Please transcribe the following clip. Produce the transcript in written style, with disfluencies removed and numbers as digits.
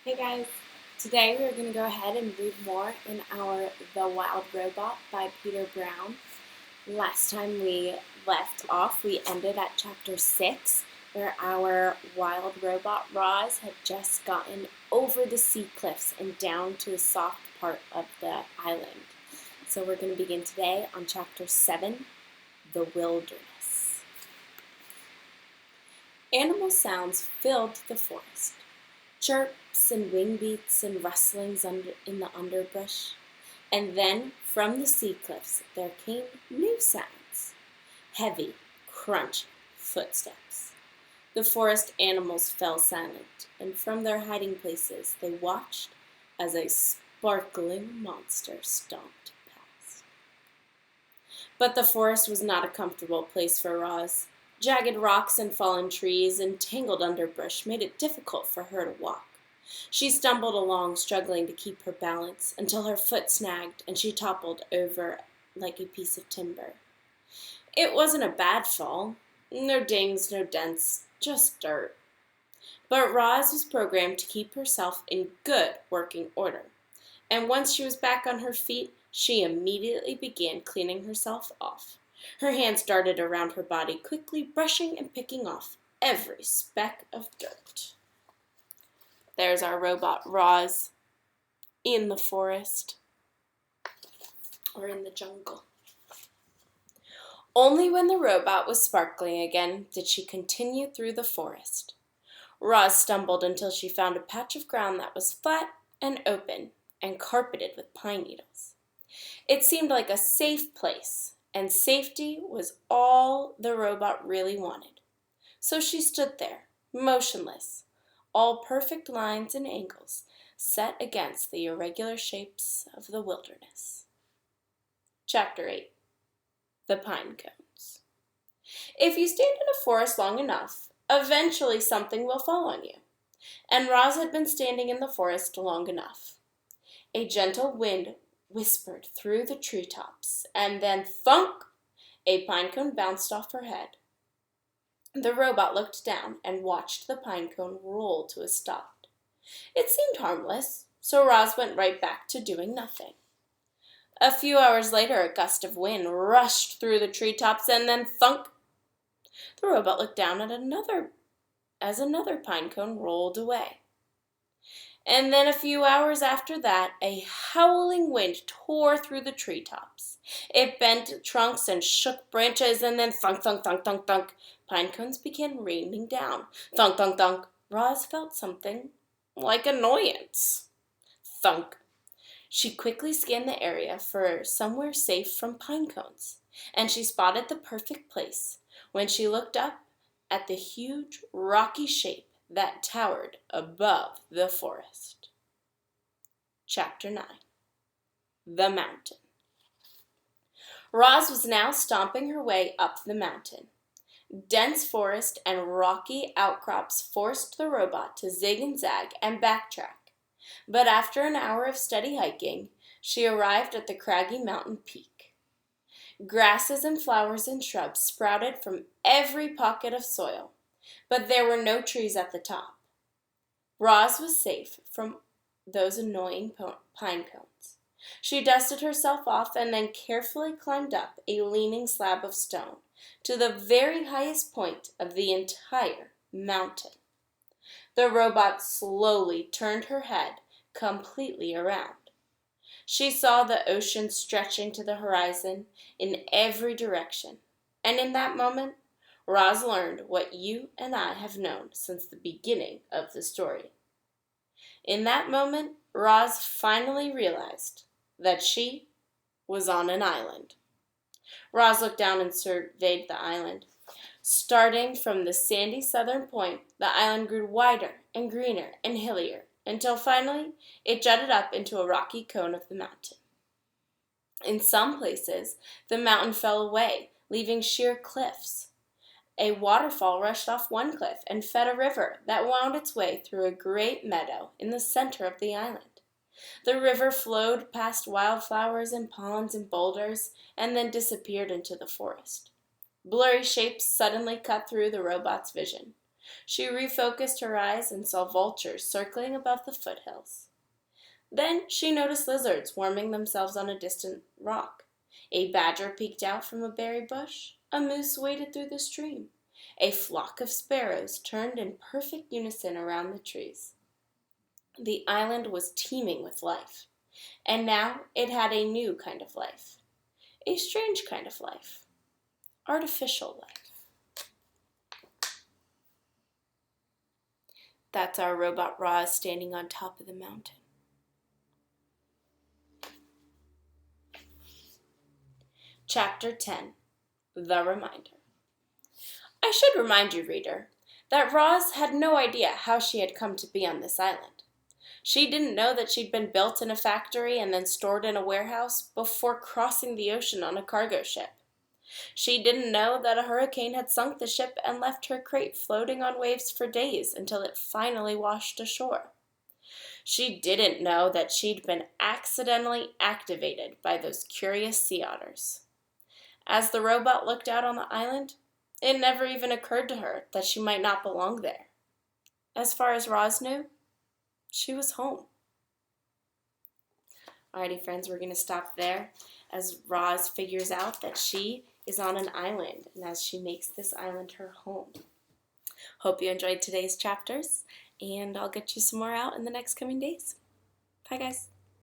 Hey guys, today we're going to go ahead and read more in our The Wild Robot by Peter Brown. Last time we left off, we ended at chapter 6, where our wild robot Roz had just gotten over the sea cliffs and down to the soft part of the island. So we're going to begin today on chapter 7, The Wilderness. Animal sounds filled the forest. Chirps and wing beats and rustlings in the underbrush. And then, from the sea cliffs, there came new sounds. Heavy, crunch footsteps. The forest animals fell silent, and from their hiding places they watched as a sparkling monster stomped past. But the forest was not a comfortable place for Roz. Jagged rocks and fallen trees and tangled underbrush made it difficult for her to walk. She stumbled along, struggling to keep her balance, until her foot snagged and she toppled over like a piece of timber. It wasn't a bad fall. No dings, no dents, just dirt. But Roz was programmed to keep herself in good working order. And once she was back on her feet, she immediately began cleaning herself off. Her hands darted around her body, quickly brushing and picking off every speck of dirt. There's our robot Roz in the forest, or in the jungle. Only when the robot was sparkling again did she continue through the forest. Roz stumbled until she found a patch of ground that was flat and open and carpeted with pine needles. It seemed like a safe place, and safety was all the robot really wanted. So she stood there, motionless, all perfect lines and angles set against the irregular shapes of the wilderness. Chapter 8. The Pine Cones. If you stand in a forest long enough, eventually something will fall on you. And Roz had been standing in the forest long enough. A gentle wind whispered through the treetops, and then thunk! A pine cone bounced off her head. The robot looked down and watched the pine cone roll to a stop. It seemed harmless, so Roz went right back to doing nothing. A few hours later, a gust of wind rushed through the treetops, and then thunk! The robot looked down at another pine cone rolled away. And then a few hours after that, a howling wind tore through the treetops. It bent trunks and shook branches, and then thunk, thunk, thunk, thunk, thunk. Pine cones began raining down. Thunk, thunk, thunk. Roz felt something like annoyance. Thunk. She quickly scanned the area for somewhere safe from pine cones, and she spotted the perfect place when she looked up at the huge rocky shape that towered above the forest. Chapter 9. The Mountain. Roz was now stomping her way up the mountain. Dense forest and rocky outcrops forced the robot to zig and zag and backtrack. But after an hour of steady hiking, she arrived at the craggy mountain peak. Grasses and flowers and shrubs sprouted from every pocket of soil, but there were no trees at the top. Roz was safe from those annoying pine cones. She dusted herself off and then carefully climbed up a leaning slab of stone to the very highest point of the entire mountain. The robot slowly turned her head completely around. She saw the ocean stretching to the horizon in every direction, and in that moment, Roz learned what you and I have known since the beginning of the story. In that moment, Roz finally realized that she was on an island. Roz looked down and surveyed the island. Starting from the sandy southern point, the island grew wider and greener and hillier, until finally it jutted up into a rocky cone of the mountain. In some places, the mountain fell away, leaving sheer cliffs. A waterfall rushed off one cliff and fed a river that wound its way through a great meadow in the center of the island. The river flowed past wildflowers and ponds and boulders and then disappeared into the forest. Blurry shapes suddenly cut through the robot's vision. She refocused her eyes and saw vultures circling above the foothills. Then she noticed lizards warming themselves on a distant rock. A badger peeked out from a berry bush. A moose waded through the stream. A flock of sparrows turned in perfect unison around the trees. The island was teeming with life, and now it had a new kind of life. A strange kind of life. Artificial life. That's our robot Roz standing on top of the mountain. Chapter 10. The Reminder. I should remind you, reader, that Roz had no idea how she had come to be on this island. She didn't know that she'd been built in a factory and then stored in a warehouse before crossing the ocean on a cargo ship. She didn't know that a hurricane had sunk the ship and left her crate floating on waves for days until it finally washed ashore. She didn't know that she'd been accidentally activated by those curious sea otters. As the robot looked out on the island, it never even occurred to her that she might not belong there. As far as Roz knew, she was home. Alrighty, friends, we're going to stop there as Roz figures out that she is on an island and as she makes this island her home. Hope you enjoyed today's chapters, and I'll get you some more out in the next coming days. Bye, guys.